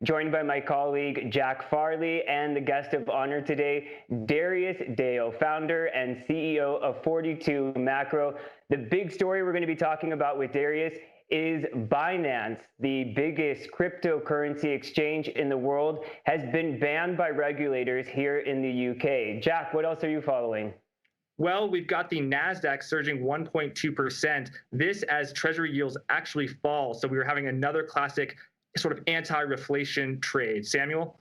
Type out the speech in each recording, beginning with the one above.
joined by my colleague Jack Farley and the guest of honor today, Darius Dale, founder and CEO of 42 Macro. The big story we're going to be talking about with Darius is Binance, the biggest cryptocurrency exchange in the world, has been banned by regulators here in the UK. Jack, what else are you following? Well, we've got the NASDAQ surging 1.2%. This as treasury yields actually fall. So we were having another classic sort of anti-reflation trade. Samuel?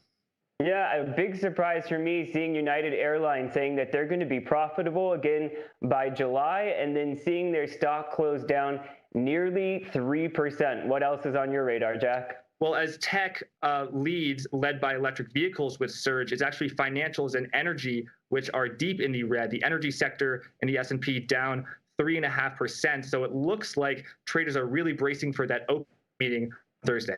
Yeah, a big surprise for me seeing United Airlines saying that they're going to be profitable again by July, and then seeing their stock close down nearly 3%. What else is on your radar, Jack? Well, as tech leads led by electric vehicles with surge, it's actually financials and energy, which are deep in the red. The energy sector in the S&P down 3.5%. So it looks like traders are really bracing for that open meeting Thursday.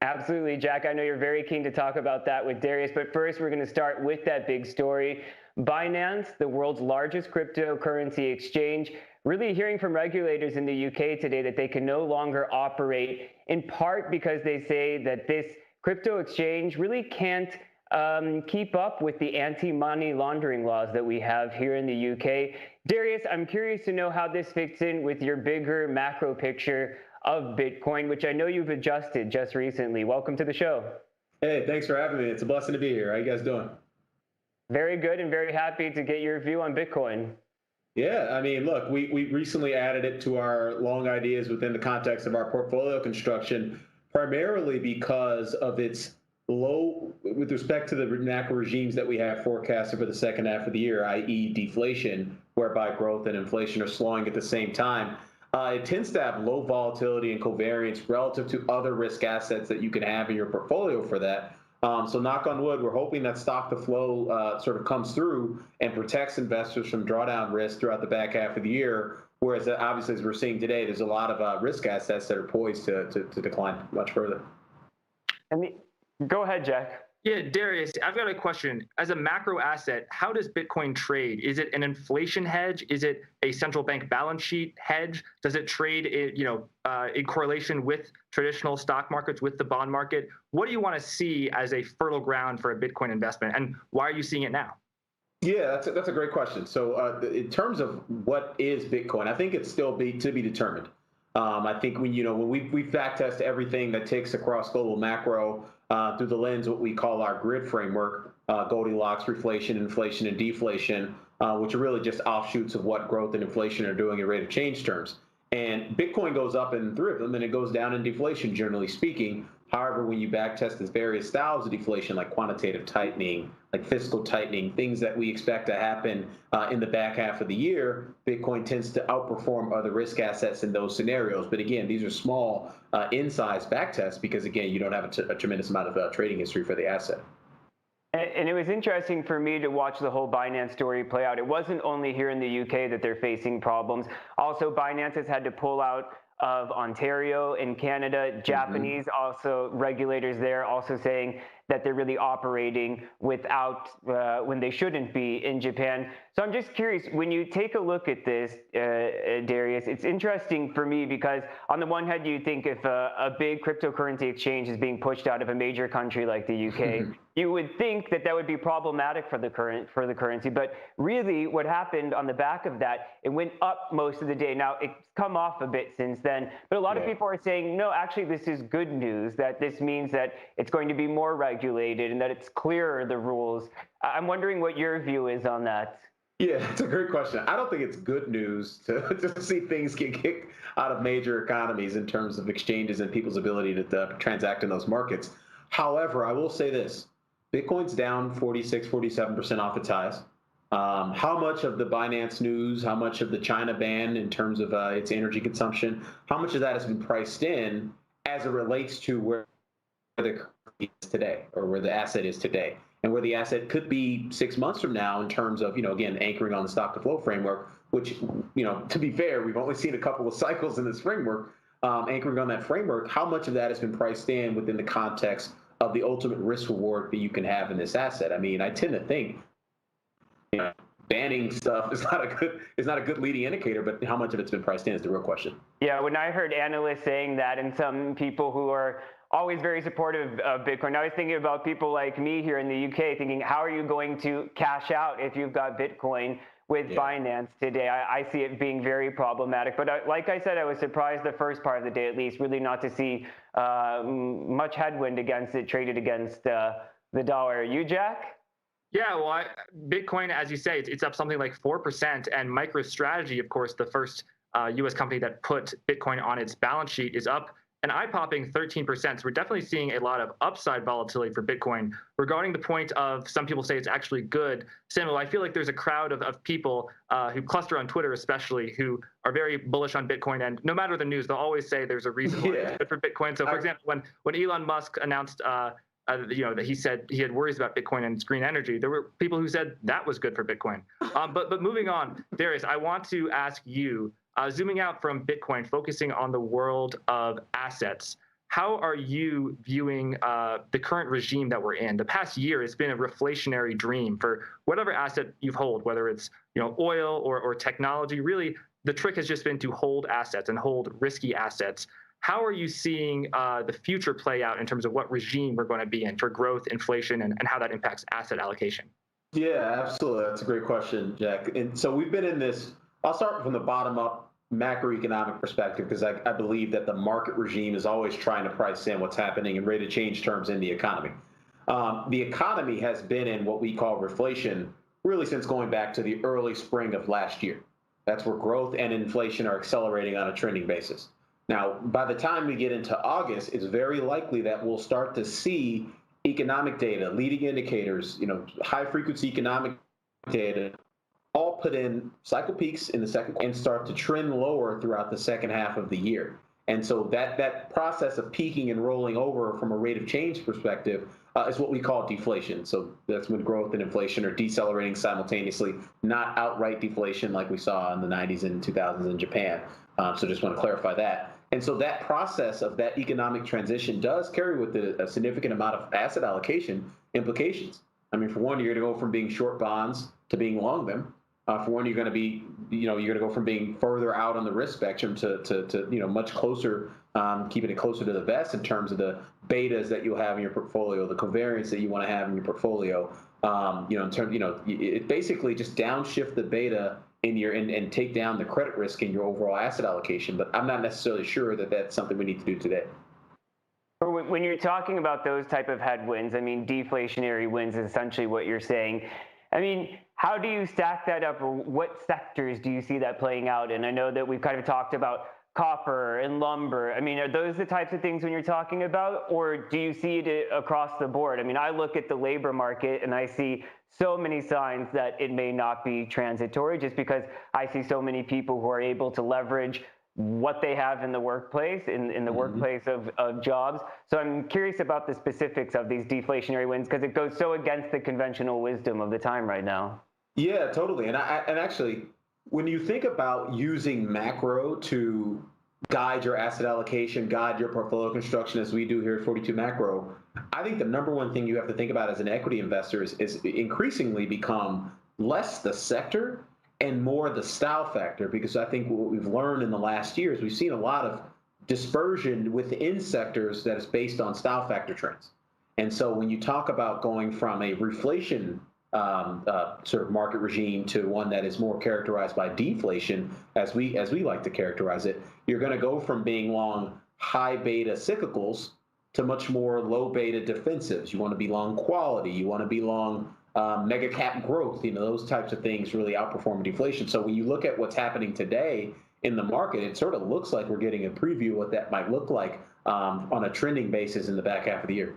Absolutely, Jack. I know you're very keen to talk about that with Darius, but first we're going to start with that big story. Binance, the world's largest cryptocurrency exchange, really hearing from regulators in the UK today that they can no longer operate, in part because they say that this crypto exchange really can't keep up with the anti-money laundering laws that we have here in the UK. Darius, I'm curious to know how this fits in with your bigger macro picture of Bitcoin, which I know you've adjusted just recently. Welcome to the show. Hey, thanks for having me. It's a blessing to be here. How you guys doing? Very good, and very happy to get your view on Bitcoin. Yeah, I mean, look, we recently added it to our long ideas within the context of our portfolio construction, primarily because of its low, with respect to the macro regimes that we have forecasted for the second half of the year, i.e. deflation, whereby growth and inflation are slowing at the same time. It tends to have low volatility and covariance relative to other risk assets that you can have in your portfolio for that. So knock on wood, we're hoping that stock to flow sort of comes through and protects investors from drawdown risk throughout the back half of the year. Whereas obviously, as we're seeing today, there's a lot of risk assets that are poised to decline much further. Go ahead, Jack. Yeah, Darius, I've got a question. As a macro asset, how does Bitcoin trade? Is it an inflation hedge? Is it a central bank balance sheet hedge? Does it trade in correlation with traditional stock markets, with the bond market? What do you want to see as a fertile ground for a Bitcoin investment, and why are you seeing it now? Yeah, that's a great question. So in terms of what is Bitcoin, I think it's still to be determined. I think when we back test everything that takes across global macro through the lens what we call our grid framework, Goldilocks, reflation, inflation, and deflation, which are really just offshoots of what growth and inflation are doing in rate of change terms. And Bitcoin goes up in three of them, and it goes down in deflation, generally speaking. However, when you backtest the various styles of deflation, like quantitative tightening, like fiscal tightening, things that we expect to happen in the back half of the year, Bitcoin tends to outperform other risk assets in those scenarios. But again, these are small in size backtests because, again, you don't have a tremendous amount of trading history for the asset. And it was interesting for me to watch the whole Binance story play out. It wasn't only here in the UK that they're facing problems. Also, Binance has had to pull out of Ontario in Canada. Japanese also regulators there also saying that they're really operating without when they shouldn't be in Japan. So I'm just curious, when you take a look at this, Darius, it's interesting for me because on the one hand, you think if a big cryptocurrency exchange is being pushed out of a major country like the UK, you would think that that would be problematic for the currency. But really what happened on the back of that, it went up most of the day. Now it's come off a bit since then, but a lot of people are saying, no, actually this is good news, that this means that it's going to be more regulated and that it's clearer, the rules. I'm wondering what your view is on that. Yeah, it's a great question. I don't think it's good news to see things get kicked out of major economies in terms of exchanges and people's ability to transact in those markets. However, I will say this. Bitcoin's down 46, 47% off its highs. How much of the Binance news, how much of the China ban in terms of its energy consumption, how much of that has been priced in as it relates to where the currency is today or where the asset is today? And where the asset could be 6 months from now in terms of, again, anchoring on the stock to flow framework, which, to be fair, we've only seen a couple of cycles in this framework, anchoring on that framework. How much of that has been priced in within the context of the ultimate risk reward that you can have in this asset? I mean, I tend to think, banning stuff is not a good leading indicator, but how much of it's been priced in is the real question. Yeah, when I heard analysts saying that and some people who are always very supportive of Bitcoin. I was thinking about people like me here in the UK thinking, how are you going to cash out if you've got Bitcoin with Binance today? I see it being very problematic. But like I said, I was surprised the first part of the day, at least, really not to see much headwind against it traded against the dollar. You, Jack? Yeah, well, Bitcoin, as you say, it's up something like 4%. And MicroStrategy, of course, the first U.S. company that put Bitcoin on its balance sheet, is up an eye-popping 13%. So we're definitely seeing a lot of upside volatility for Bitcoin. Regarding the point of some people say it's actually good, Samuel, I feel like there's a crowd of people who cluster on Twitter especially who are very bullish on Bitcoin. And no matter the news, they'll always say there's a reason why it's good for Bitcoin. So for example, when Elon Musk announced that he said he had worries about Bitcoin and its green energy, there were people who said that was good for Bitcoin. But moving on, Darius, I want to ask you, zooming out from Bitcoin, focusing on the world of assets, how are you viewing the current regime that we're in? The past year has been a reflationary dream for whatever asset you hold, whether it's oil or technology. Really, the trick has just been to hold assets and hold risky assets. How are you seeing the future play out in terms of what regime we're going to be in for growth, inflation, and how that impacts asset allocation? Yeah, absolutely. That's a great question, Jack. And so we've been in this, I'll start from the bottom up macroeconomic perspective, because I believe that the market regime is always trying to price in what's happening in rate of change terms in the economy. The economy has been in what we call reflation really since going back to the early spring of last year. That's where growth and inflation are accelerating on a trending basis. Now, by the time we get into August, it's very likely that we'll start to see economic data, leading indicators, high frequency economic data, all put in cycle peaks in the second and start to trend lower throughout the second half of the year. And so that process of peaking and rolling over from a rate of change perspective is what we call deflation. So that's when growth and inflation are decelerating simultaneously, not outright deflation like we saw in the 90s and 2000s in Japan. So just want to clarify that. And so that process of that economic transition does carry with it a significant amount of asset allocation implications. I mean, for one, you're going to go from being short bonds to being long them. For one, you're going to be, you're going to go from being further out on the risk spectrum to much closer, keeping it closer to the vest in terms of the betas that you'll have in your portfolio, the covariance that you want to have in your portfolio. In terms, it basically just downshift the beta in your and take down the credit risk in your overall asset allocation. But I'm not necessarily sure that that's something we need to do today. When you're talking about those type of headwinds, I mean, deflationary winds is essentially what you're saying. I mean, how do you stack that up, or what sectors do you see that playing out in? I know that we've kind of talked about copper and lumber. I mean, are those the types of things when you're talking about, or do you see it across the board? I mean, I look at the labor market and I see so many signs that it may not be transitory, just because I see so many people who are able to leverage what they have in the workplace, in the workplace of jobs. So I'm curious about the specifics of these deflationary winds, because it goes so against the conventional wisdom of the time right now. Yeah, totally. And actually, when you think about using macro to guide your asset allocation, guide your portfolio construction, as we do here at 42 Macro, I think the number one thing you have to think about as an equity investor is increasingly become less the sector and more the style factor, because I think what we've learned in the last year is we've seen a lot of dispersion within sectors that is based on style factor trends. And so when you talk about going from a reflation sort of market regime to one that is more characterized by deflation, as we like to characterize it, you're going to go from being long high beta cyclicals to much more low beta defensives. You want to be long quality. You want to be long mega cap growth. Those types of things really outperform deflation. So when you look at what's happening today in the market, it sort of looks like we're getting a preview of what that might look like on a trending basis in the back half of the year.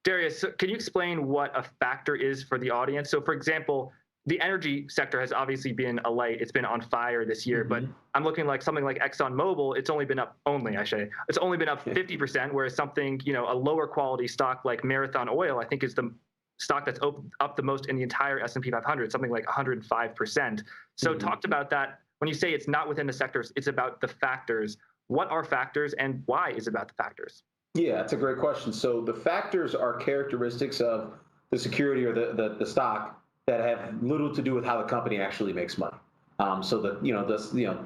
Darius, can you explain what a factor is for the audience? So, for example, the energy sector has obviously been a light. It's been on fire this year, but I'm looking like something like ExxonMobil. It's only been up 50%, whereas something, a lower quality stock like Marathon Oil, I think is the stock that's up the most in the entire S&P 500, something like 105%. So talked about that. When you say it's not within the sectors, it's about the factors. What are factors, and why is it about the factors? Yeah, that's a great question. So the factors are characteristics of the security or the stock that have little to do with how the company actually makes money. So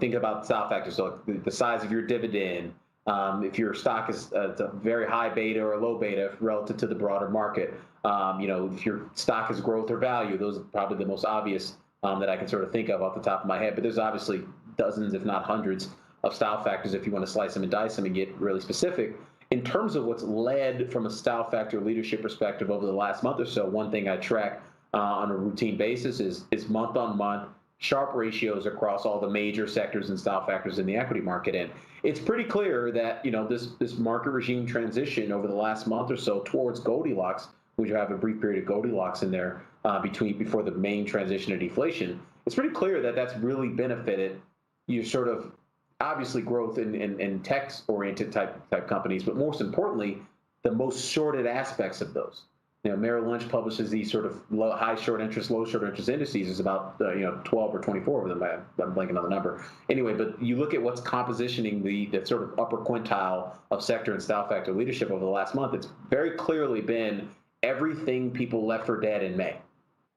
think about style factors, so the size of your dividend, If your stock is a very high beta or a low beta relative to the broader market, if your stock is growth or value, those are probably the most obvious that I can sort of think of off the top of my head. But there's obviously dozens, if not hundreds, of style factors if you want to slice them and dice them and get really specific. In terms of what's led from a style factor leadership perspective over the last month or so, one thing I track on a routine basis is month on month Sharpe ratios across all the major sectors and style factors in the equity market. And it's pretty clear that this market regime transition over the last month or so towards Goldilocks, which you have a brief period of Goldilocks in there before the main transition to deflation, it's pretty clear that that's really benefited you sort of obviously growth in tech-oriented type companies, but most importantly, the most shorted aspects of those. Merrill Lynch publishes these sort of high short interest, low short interest indices. Is about 12 or 24 of them. I'm blanking on the number. Anyway, but you look at what's compositioning the sort of upper quintile of sector and style factor leadership over the last month. It's very clearly been everything people left for dead in May.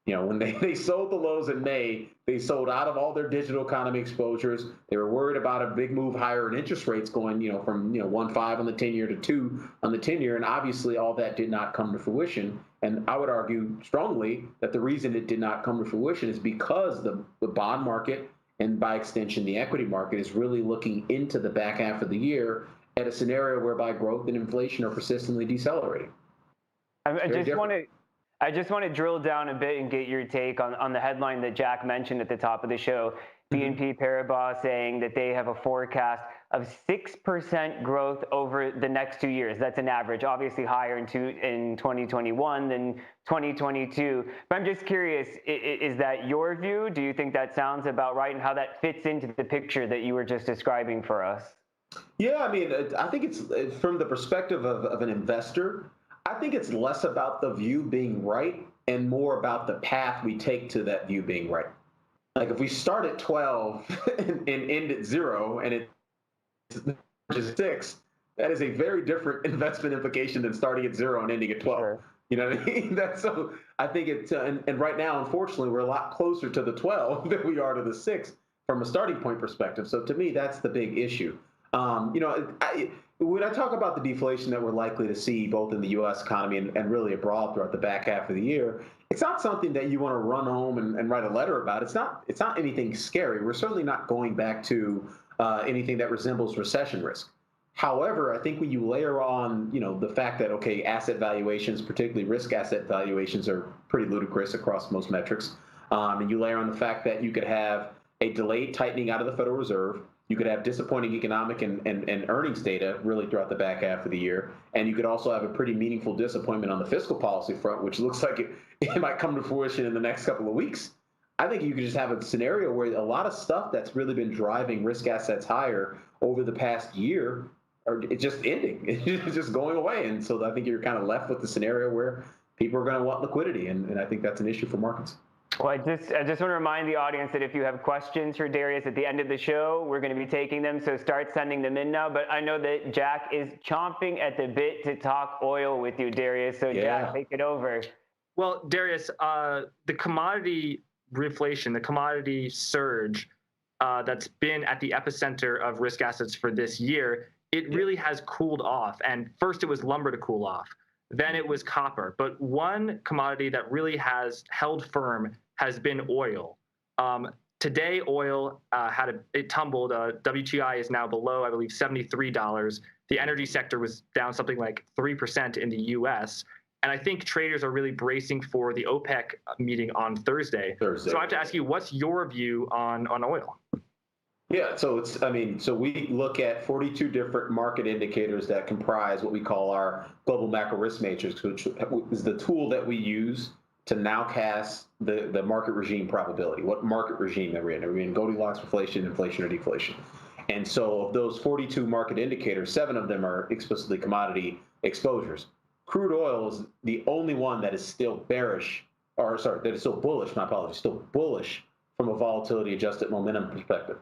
When they sold the lows in May, they sold out of all their digital economy exposures. They were worried about a big move higher in interest rates going, from 1.5 on the 10-year to 2 on the 10-year, and obviously all that did not come to fruition. And I would argue strongly that the reason it did not come to fruition is because the bond market, and by extension the equity market, is really looking into the back half of the year at a scenario whereby growth and inflation are persistently decelerating. I just want to drill down a bit and get your take on the headline that Jack mentioned at the top of the show. BNP Paribas saying that they have a forecast of 6% growth over the next 2 years. That's an average, obviously higher in 2021 than 2022. But I'm just curious, is that your view? Do you think that sounds about right, and how that fits into the picture that you were just describing for us? Yeah, I think it's from the perspective of an investor. I think it's less about the view being right and more about the path we take to that view being right. Like if we start at 12 and end at 0 and it's 6, that is a very different investment implication than starting at 0 and ending at 12. Sure. You know what I mean? So I think it's, and right now, unfortunately, we're a lot closer to the 12 than we are to the 6 from a starting point perspective. So to me, that's the big issue. When I talk about the deflation that we're likely to see both in the U.S. economy and really abroad throughout the back half of the year, it's not something that you want to run home and write a letter about. It's not anything scary. We're certainly not going back to anything that resembles recession risk. However, I think when you layer on, the fact that, okay, asset valuations, particularly risk asset valuations, are pretty ludicrous across most metrics, and you layer on the fact that you could have a delayed tightening out of the Federal Reserve, you could have disappointing economic and earnings data really throughout the back half of the year. And you could also have a pretty meaningful disappointment on the fiscal policy front, which looks like it might come to fruition in the next couple of weeks. I think you could just have a scenario where a lot of stuff that's really been driving risk assets higher over the past year it's just ending. It's just going away. And so I think you're kind of left with the scenario where people are going to want liquidity. And I think that's an issue for markets. Well, I just want to remind the audience that if you have questions for Darius at the end of the show, we're going to be taking them. So start sending them in now. But I know that Jack is chomping at the bit to talk oil with you, Darius. So yeah. Jack, take it over. Well, Darius, the commodity reflation, the commodity surge that's been at the epicenter of risk assets for this year, it really has cooled off. And first it was lumber to cool off. Then it was copper. But one commodity that really has held firm has been oil. Today, oil it tumbled. WTI is now below, I believe, $73. The energy sector was down something like 3% in the U.S. And I think traders are really bracing for the OPEC meeting on Thursday. So I have to ask you, what's your view on oil? Yeah, so so we look at 42 different market indicators that comprise what we call our global macro risk matrix, which is the tool that we use to nowcast the market regime probability. What market regime are we in? Are we in Goldilocks, inflation, or deflation? And so of those 42 market indicators, 7 of them are explicitly commodity exposures. Crude oil is the only one that is still bullish, still bullish from a volatility adjusted momentum perspective.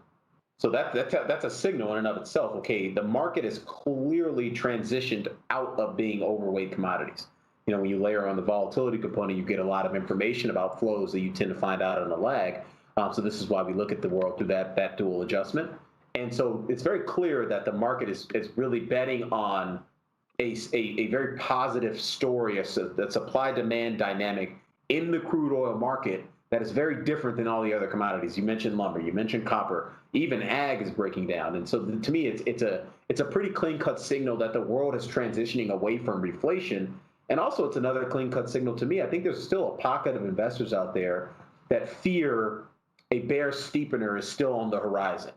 So that's a signal in and of itself. Okay, the market is clearly transitioned out of being overweight commodities. When you layer on the volatility component, you get a lot of information about flows that you tend to find out on a lag. So this is why we look at the world through that dual adjustment. And so it's very clear that the market is really betting on a very positive story, a supply-demand dynamic in the crude oil market that is very different than all the other commodities. You mentioned lumber, you mentioned copper, even ag is breaking down. And so to me, it's a pretty clean-cut signal that the world is transitioning away from reflation. And also it's another clean-cut signal to me. I think there's still a pocket of investors out there that fear a bear steepener is still on the horizon.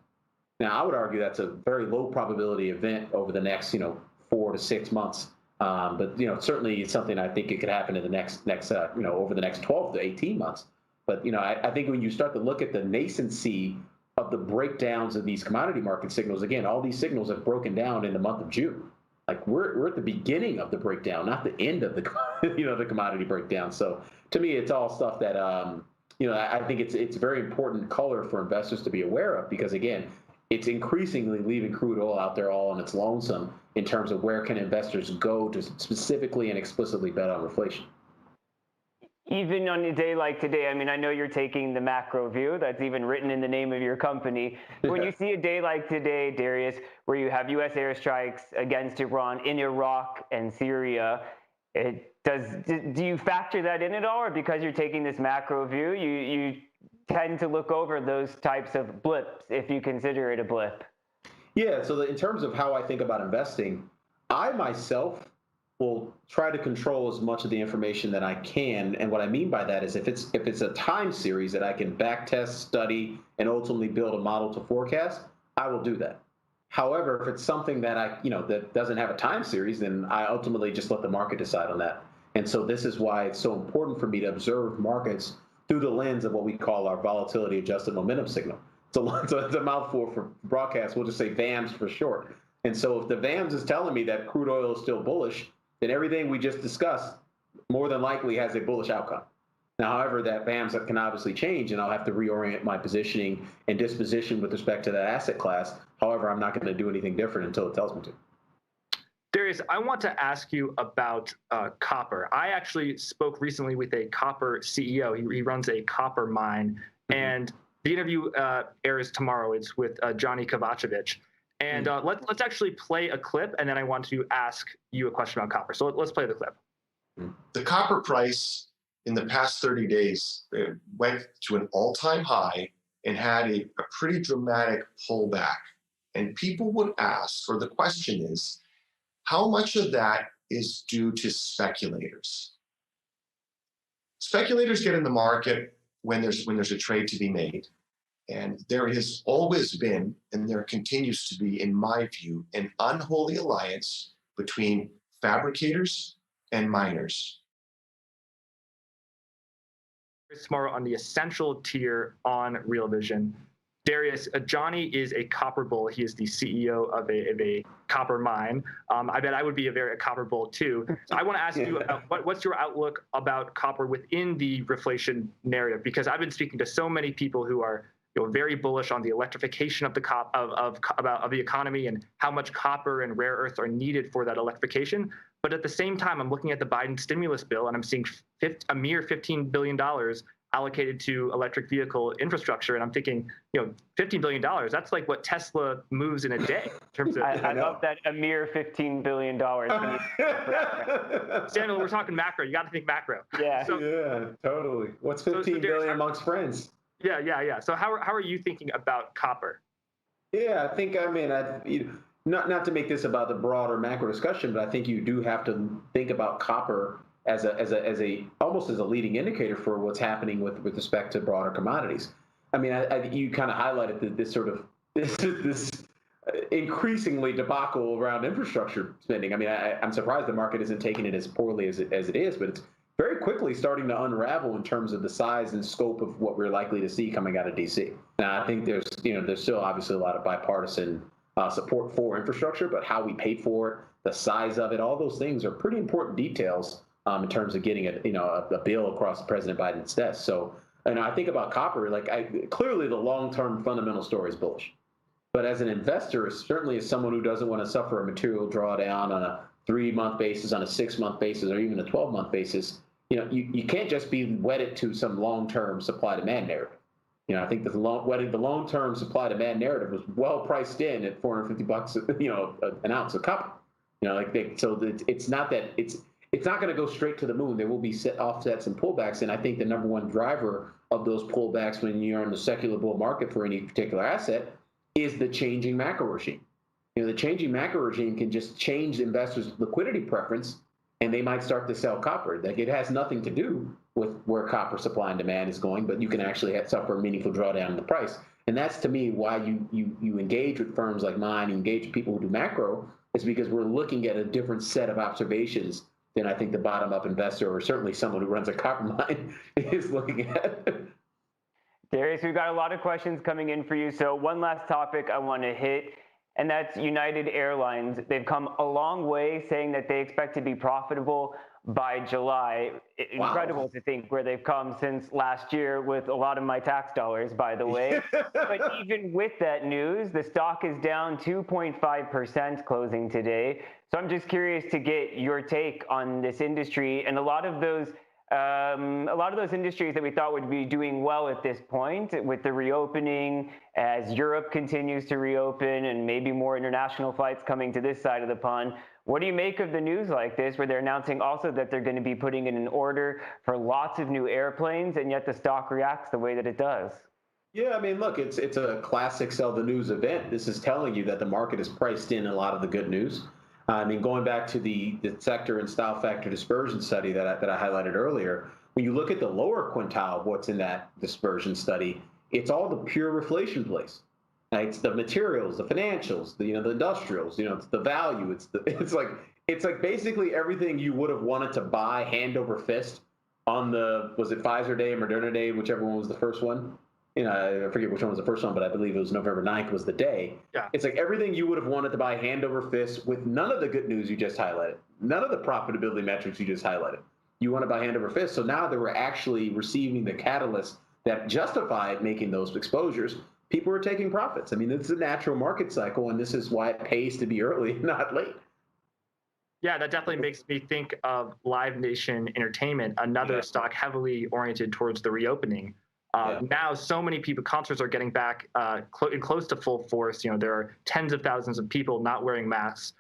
Now, I would argue that's a very low probability event over the next, 4 to 6 months. But certainly it's something I think it could happen in the next over the next 12 to 18 months. But I think when you start to look at the nascency of the breakdowns of these commodity market signals, again, all these signals have broken down in the month of June. Like we're at the beginning of the breakdown, not the end of the the commodity breakdown. So to me, it's all stuff that I think it's very important color for investors to be aware of, because again, it's increasingly leaving crude oil out there all on its lonesome in terms of where can investors go to specifically and explicitly bet on inflation. Even on a day like today, I mean, I know you're taking the macro view. That's even written in the name of your company. When you see a day like today, Darius, where you have U.S. airstrikes against Iran in Iraq and Syria, do you factor that in at all? Or because you're taking this macro view, you tend to look over those types of blips, if you consider it a blip? Yeah, so in terms of how I think about investing, I myself will try to control as much of the information that I can. And what I mean by that is if it's a time series that I can backtest, study, and ultimately build a model to forecast, I will do that. However, if it's something that that doesn't have a time series, then I ultimately just let the market decide on that. And so this is why it's so important for me to observe markets through the lens of what we call our volatility adjusted momentum signal. It's a mouthful for broadcast. We'll just say VAMS for short. And so if the VAMS is telling me that crude oil is still bullish, then everything we just discussed more than likely has a bullish outcome. Now, however, that VAMS can obviously change, and I'll have to reorient my positioning and disposition with respect to that asset class. However, I'm not going to do anything different until it tells me to. Darius, I want to ask you about copper. I actually spoke recently with a copper CEO. He runs a copper mine, and the interview airs tomorrow. It's with Johnny Kovacevic. And let's actually play a clip, and then I want to ask you a question about copper. So let's play the clip. The copper price in the past 30 days went to an all-time high and had a pretty dramatic pullback. And people would ask, or the question is, how much of that is due to speculators? Speculators get in the market when there's a trade to be made. And there has always been, and there continues to be, in my view, an unholy alliance between fabricators and miners. Tomorrow on the essential tier on Real Vision. Darius, Johnny is a copper bull. He is the CEO of a copper mine. I bet I would be a copper bull too. So I want to ask you about what's your outlook about copper within the reflation narrative? Because I've been speaking to so many people who are very bullish on the electrification of the economy and how much copper and rare earths are needed for that electrification. But at the same time, I'm looking at the Biden stimulus bill and I'm seeing a mere $15 billion allocated to electric vehicle infrastructure. And I'm thinking, $15 billion, that's like what Tesla moves in a day. In terms of, I love that, a mere $15 billion. Samuel, we're talking macro. You got to think macro. Yeah. Yeah, totally. What's 15 billion amongst friends? Yeah. So how are you thinking about copper? Yeah, I think, not to make this about the broader macro discussion, but I think you do have to think about copper as almost as a leading indicator for what's happening with respect to broader commodities. I mean, you kind of highlighted this increasingly debacle around infrastructure spending. I mean, I'm surprised the market isn't taking it as poorly as it is, but it's very quickly starting to unravel in terms of the size and scope of what we're likely to see coming out of DC. Now, I think there's still obviously a lot of bipartisan support for infrastructure, but how we pay for it, the size of it, all those things are pretty important details in terms of getting a bill across President Biden's desk. So, I think about copper, clearly the long-term fundamental story is bullish. But as an investor, certainly as someone who doesn't want to suffer a material drawdown on a 3-month basis, on a 6-month basis, or even a 12-month basis, you can't just be wedded to some long-term supply-demand narrative. I think the long-term supply-demand narrative was well priced in at $450, an ounce of copper. It's not that it's not going to go straight to the moon. There will be offsets and pullbacks, and I think the number one driver of those pullbacks when you're in the secular bull market for any particular asset is the changing macro regime. The changing macro regime can just change investors' liquidity preference, and they might start to sell copper. Like, it has nothing to do with where copper supply and demand is going, but you can actually suffer a meaningful drawdown in the price. And that's, to me, why you engage with firms like mine, you engage with people who do macro, is because we're looking at a different set of observations than I think the bottom-up investor, or certainly someone who runs a copper mine, is looking at. Darius, we've got a lot of questions coming in for you. So one last topic I want to hit, and that's United Airlines. They've come a long way, saying that they expect to be profitable by July. Wow. Incredible to think where they've come since last year with a lot of my tax dollars, by the way. But even with that news, the stock is down 2.5% closing today. So I'm just curious to get your take on this industry, and a lot of those industries that we thought would be doing well at this point with the reopening, as Europe continues to reopen and maybe more international flights coming to this side of the pond. What do you make of the news like this, where they're announcing also that they're going to be putting in an order for lots of new airplanes, and yet the stock reacts the way that it does? Yeah, I mean, look, it's a classic sell the news event. This is telling you that the market is priced in a lot of the good news. I mean, going back to the sector and style factor dispersion study that I highlighted earlier, when you look at the lower quintile of what's in that dispersion study, it's all the pure reflation plays. It's the materials, the financials, the industrials, it's the value. It's like basically everything you would have wanted to buy hand over fist on was it Pfizer Day, Moderna Day, whichever one was the first one. I forget which one was the first one, but I believe it was November 9th was the day. Yeah. It's like everything you would have wanted to buy hand over fist, with none of the good news you just highlighted, none of the profitability metrics you just highlighted. You want to buy hand over fist. So now that we're actually receiving the catalyst that justified making those exposures, people are taking profits. I mean, it's a natural market cycle, and this is why it pays to be early, not late. Yeah, that definitely makes me think of Live Nation Entertainment, another stock heavily oriented towards the reopening. Now, so many people, concerts are getting back close to full force. There are tens of thousands of people not wearing masks.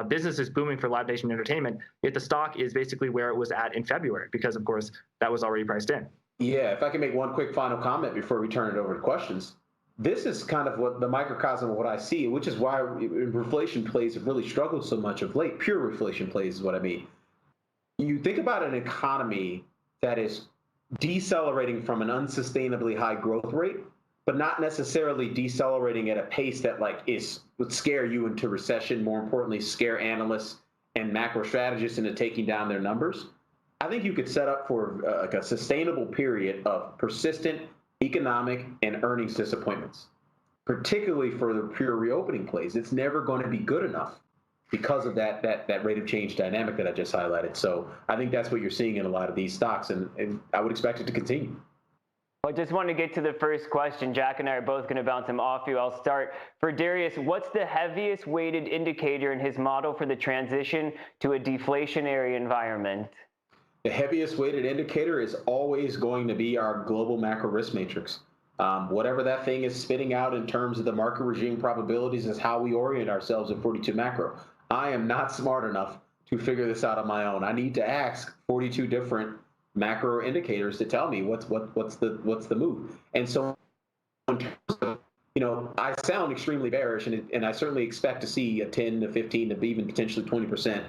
Business is booming for Live Nation Entertainment, yet the stock is basically where it was at in February, because, of course, that was already priced in. Yeah, if I can make one quick final comment before we turn it over to questions. This is kind of what the microcosm of what I see, which is why reflation plays have really struggled so much of late. Pure reflation plays is what I mean. You think about an economy that is decelerating from an unsustainably high growth rate, but not necessarily decelerating at a pace that would scare you into recession. More importantly, scare analysts and macro strategists into taking down their numbers. I think you could set up for a sustainable period of persistent economic and earnings disappointments, particularly for the pure reopening plays. It's never going to be good enough because of that rate of change dynamic that I just highlighted. So I think that's what you're seeing in a lot of these stocks, and I would expect it to continue. I just want to get to the first question. Jack and I are both going to bounce them off you. I'll start. For Darius, what's the heaviest weighted indicator in his model for the transition to a deflationary environment? The heaviest weighted indicator is always going to be our global macro risk matrix. Whatever that thing is spitting out in terms of the market regime probabilities is how we orient ourselves at 42 macro. I am not smart enough to figure this out on my own. I need to ask 42 different macro indicators to tell me what's the move. And so, in terms of, I sound extremely bearish, and I certainly expect to see a 10 to 15 to even potentially 20%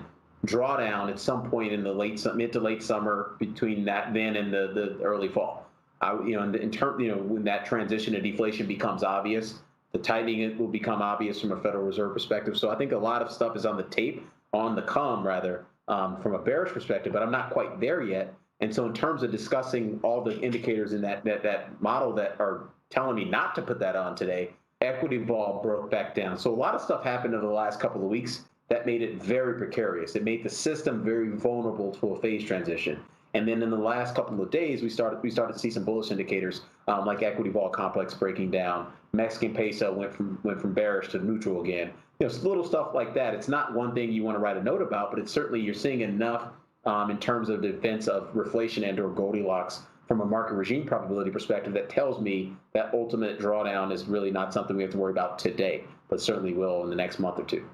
drawdown at some point in the mid to late summer, between that then and the early fall. When that transition to deflation becomes obvious, the tightening it will become obvious from a Federal Reserve perspective. So I think a lot of stuff is on the come rather, from a bearish perspective, but I'm not quite there yet. And so in terms of discussing all the indicators in that model that are telling me not to put that on today, equity vol broke back down. So a lot of stuff happened over the last couple of weeks that made it very precarious. It made the system very vulnerable to a phase transition. And then in the last couple of days, we started to see some bullish indicators, like equity vol complex breaking down. Mexican peso went from bearish to neutral again. Little stuff like that. It's not one thing you want to write a note about, but it's certainly, you're seeing enough in terms of the events of reflation and or Goldilocks from a market regime probability perspective that tells me that ultimate drawdown is really not something we have to worry about today, but certainly will in the next month or two.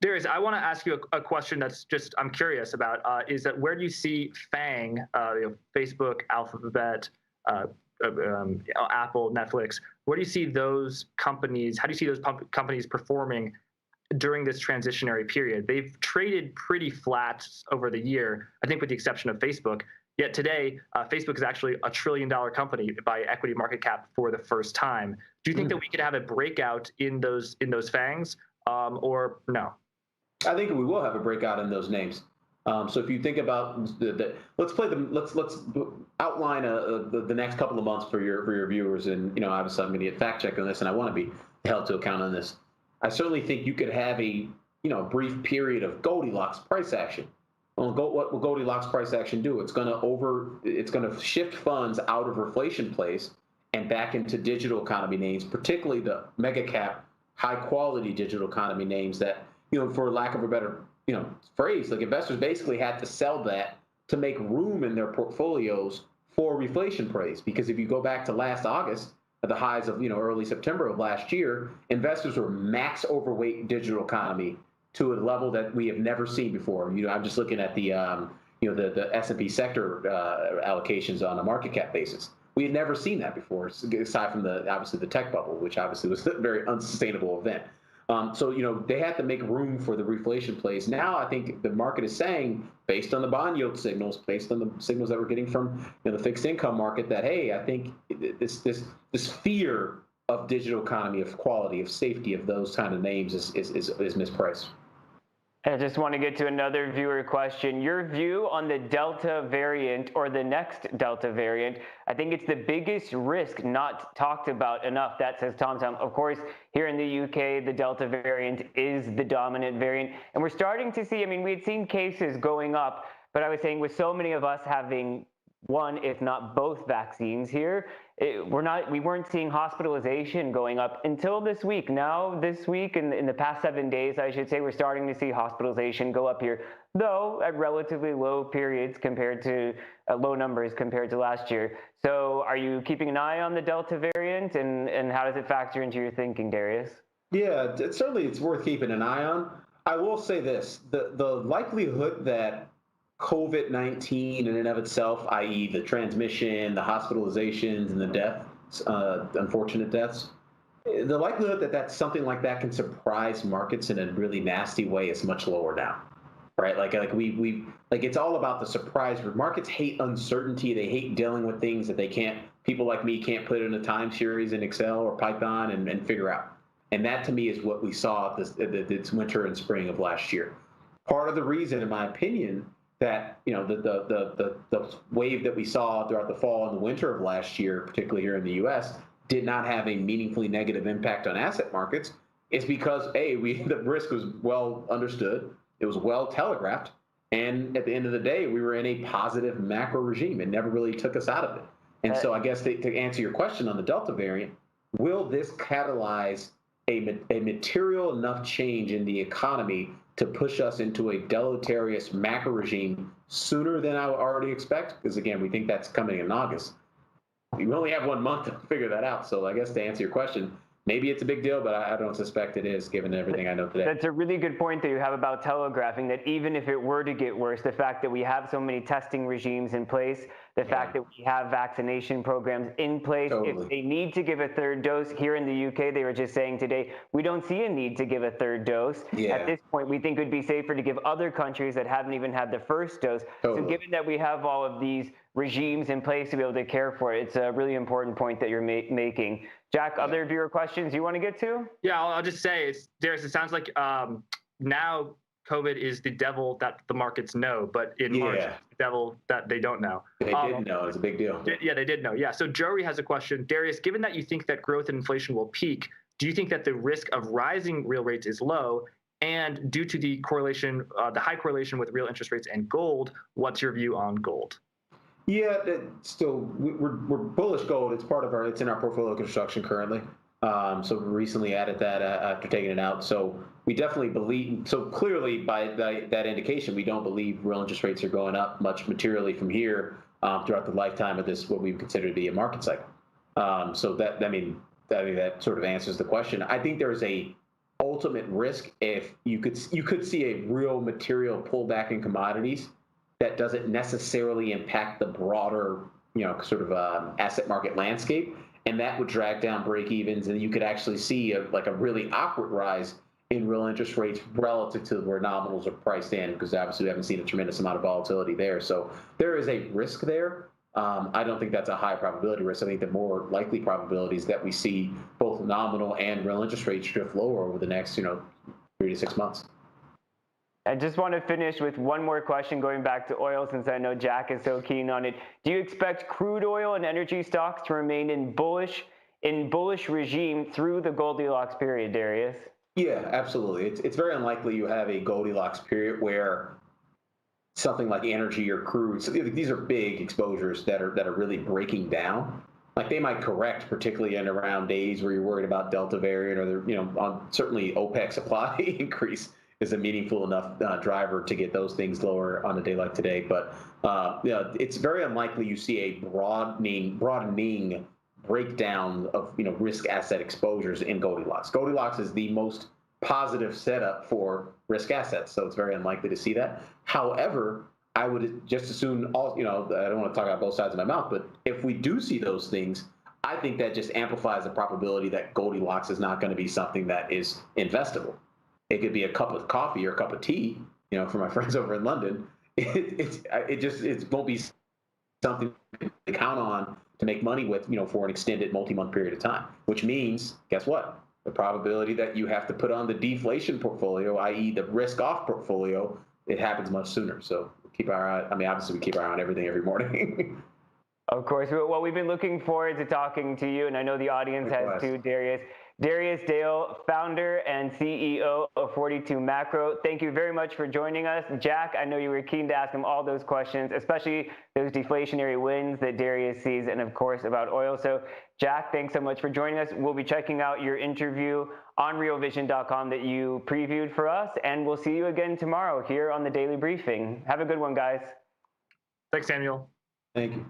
Darius, I want to ask you a question that's just I'm curious about. Is that where do you see FANG, Facebook, Alphabet, Apple, Netflix? Where do you see those companies? How do you see those companies performing during this transitionary period? They've traded pretty flat over the year, I think, with the exception of Facebook. Yet today, Facebook is actually a $1 trillion company by equity market cap for the first time. Do you think that we could have a breakout in those FANGs, or no? I think we will have a breakout in those names. So if you think about let's outline the next couple of months for your viewers, and obviously I'm going to get fact check on this, and I want to be held to account on this. I certainly think you could have a brief period of Goldilocks price action. Well, what will Goldilocks price action do? It's going to shift funds out of reflation plays and back into digital economy names, particularly the mega cap, high quality digital economy names that, for lack of a better phrase, like investors basically had to sell that to make room in their portfolios for reflation plays. Because if you go back to last August, at the highs of early September of last year, investors were max overweight digital economy to a level that we have never seen before. I'm just looking at the the S&P sector allocations on a market cap basis. We had never seen that before, aside from obviously the tech bubble, which obviously was a very unsustainable event. So they had to make room for the reflation plays. Now I think the market is saying, based on the bond yield signals, based on the signals that we're getting from the fixed income market, that hey, I think this fear of digital economy, of quality, of safety, of those kind of names is mispriced. I just want to get to another viewer question. Your view on the Delta variant, or the next Delta variant. I think it's the biggest risk not talked about enough. That says Tom. Of course, here in the UK, the Delta variant is the dominant variant. And we're starting to see, we had seen cases going up, but I was saying with so many of us having one, if not both vaccines here, we weren't seeing hospitalization going up until this week. Now, this week, in the past 7 days, I should say, we're starting to see hospitalization go up here, though at relatively low periods compared to low numbers compared to last year. So are you keeping an eye on the Delta variant, and how does it factor into your thinking, Darius? Yeah, it's worth keeping an eye on. I will say this, the likelihood that COVID-19 in and of itself, i.e. the transmission, the hospitalizations, and the deaths, unfortunate deaths, the likelihood that something like that can surprise markets in a really nasty way is much lower now, right? Like it's all about the surprise. Markets hate uncertainty. They hate dealing with things that people like me can't put in a time series in Excel or Python and figure out. And that to me is what we saw this winter and spring of last year. Part of the reason, in my opinion, that the wave that we saw throughout the fall and the winter of last year, particularly here in the U.S., did not have a meaningfully negative impact on asset markets is because the risk was well understood, it was well telegraphed, and at the end of the day, we were in a positive macro regime. It never really took us out of it. And so I guess to answer your question on the Delta variant, will this catalyze a material enough change in the economy to push us into a deleterious macro regime sooner than I would already expect? Because again, we think that's coming in August. We only have 1 month to figure that out. So I guess to answer your question, maybe it's a big deal, but I don't suspect it is, given everything I know today. That's a really good point that you have about telegraphing, that even if it were to get worse, the fact that we have so many testing regimes in place, the fact that we have vaccination programs in place, if they need to give a third dose, here in the UK, they were just saying today, we don't see a need to give a third dose. At this point, we think it would be safer to give other countries that haven't even had the first dose. So given that we have all of these regimes in place to be able to care for it, it's a really important point that you're making. Jack, other viewer questions you want to get to? Yeah, I'll just say, Darius, it sounds like now COVID is the devil that the markets know, but in March, it's the devil that they don't know. They didn't know. It's a big deal. Yeah, they did know. Yeah. So Joey has a question. Darius, given that you think that growth and inflation will peak, do you think that the risk of rising real rates is low? And due to the correlation, the high correlation with real interest rates and gold, what's your view on gold? Yeah, still we're bullish gold. It's in our portfolio construction currently. So we recently added that after taking it out. So we definitely believe. So clearly, by that indication, we don't believe real interest rates are going up much materially from here. throughout the lifetime of this, what we would consider to be a market cycle. So that sort of answers the question. I think there is a ultimate risk if you could see a real material pullback in commodities that doesn't necessarily impact the broader, sort of asset market landscape, and that would drag down break evens, and you could actually see a really awkward rise in real interest rates relative to where nominals are priced in, because obviously we haven't seen a tremendous amount of volatility there. So there is a risk there. I don't think that's a high probability risk. I think the more likely probability is that we see both nominal and real interest rates drift lower over the next, 3 to 6 months. I just want to finish with one more question going back to oil, since I know Jack is so keen on it. Do you expect crude oil and energy stocks to remain in bullish regime through the Goldilocks period, Darius? Yeah, absolutely. It's very unlikely you have a Goldilocks period where something like energy or crude, so these are big exposures that are really breaking down. Like, they might correct, particularly in around days where you're worried about Delta variant, or certainly OPEC supply increase is a meaningful enough driver to get those things lower on a day like today. But it's very unlikely you see a broadening breakdown of risk asset exposures in Goldilocks. Goldilocks is the most positive setup for risk assets, so it's very unlikely to see that. However, I would just as soon, I don't want to talk out both sides of my mouth, but if we do see those things, I think that just amplifies the probability that Goldilocks is not going to be something that is investable. It could be a cup of coffee or a cup of tea, for my friends over in London. It won't be something to count on to make money with, for an extended multi-month period of time, which means, guess what? The probability that you have to put on the deflation portfolio, i.e. the risk-off portfolio, it happens much sooner. So keep our eye, obviously we keep our eye on everything every morning. Of course. Well, we've been looking forward to talking to you, and I know the audience has too, Darius. Darius Dale, founder and CEO of 42 Macro. Thank you very much for joining us. Jack, I know you were keen to ask him all those questions, especially those deflationary wins that Darius sees, and of course about oil. So Jack, thanks so much for joining us. We'll be checking out your interview on realvision.com that you previewed for us, and we'll see you again tomorrow here on the Daily Briefing. Have a good one, guys. Thanks, Samuel. Thank you.